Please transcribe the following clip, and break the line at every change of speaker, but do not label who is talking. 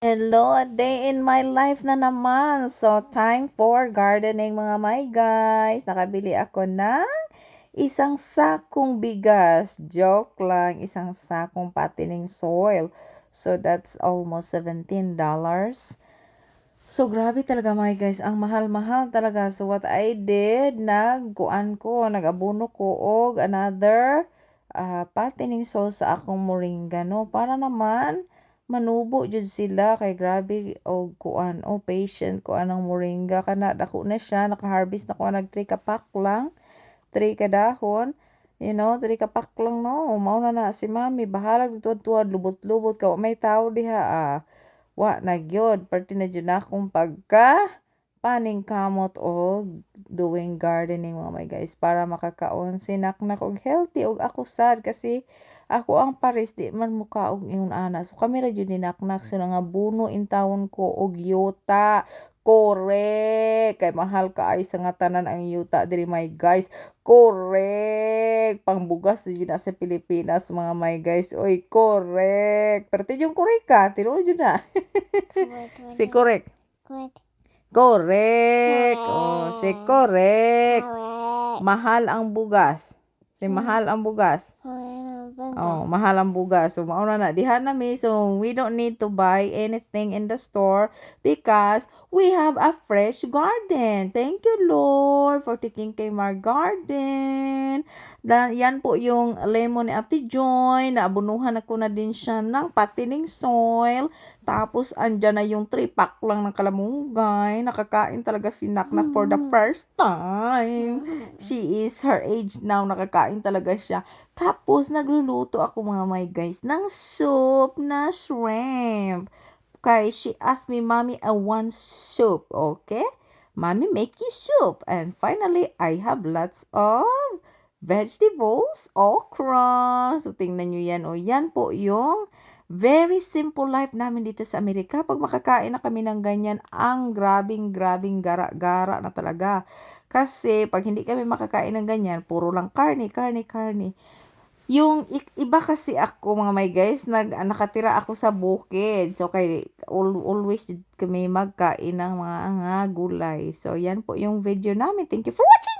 Hello, a day in my life na naman. So, time for gardening mga my guys. Nakabili ako ng isang sakong bigas. Joke lang, isang sakong patining soil. So, that's almost $17. So, grabe talaga my guys. Ang mahal-mahal talaga. So, what I did, nag-abono ko og another patining soil sa akong moringa, no? Para naman, manubo jud sila kay grabe og patient ko anang moringa kana dako na siya naka-harvest na ko nag 3 ka pack lang 3 ka dahon 3 ka pack lang no mao na si mami bahalag tuwad-tuwad lubot-lubot ka wa may tao diha wa na gyud parte na jud na akong pagka paning kamot o doing gardening mga my guys para makakaon sinaknak og healthy og ako sad kasi ako ang pares di man muka og ingon ana so kami ra jud ni naknak so nga buno in tawon ko og yuta correct kay mahal kaay sa nga tanan ang yuta diri my guys correct pangbugas jud na sa Pilipinas mga my guys oy correct pero yung correct ka tinuod jud na si correct correct. Oh, si correct. Mahal ang bugas. Si mahal ang bugas. Oh, mahal ang bugas. So, mauna na. Diha na mi. So, we don't need to buy anything in the store because we have a fresh garden. Thank you, Lord, for taking care of our garden. Yan po yung lemon ni Ate Joy. Naabunuhan ako na din siya ng patining soil. Tapos, andyan na yung 3-pack lang ng kalamungay. Nakakain talaga si Naknak for the first time. She is her age now. Nakakain talaga siya. Tapos, nagluluto ako mga my guys ng soup na shrimp. Kay she asked me, Mommy, I want soup. Okay? Mommy, make you soup. And finally, I have lots of vegetables, okra. So, tingnan nyo yan. O, yan po yung very simple life namin dito sa Amerika. Pag makakain na kami ng ganyan, ang grabing gara-gara na talaga. Kasi, pag hindi kami makakain ng ganyan, puro lang karne. Yung iba kasi ako mga my guys, nakatira ako sa bukid. So, always kami magkain ng mga gulay. So, yan po yung video namin. Thank you for watching!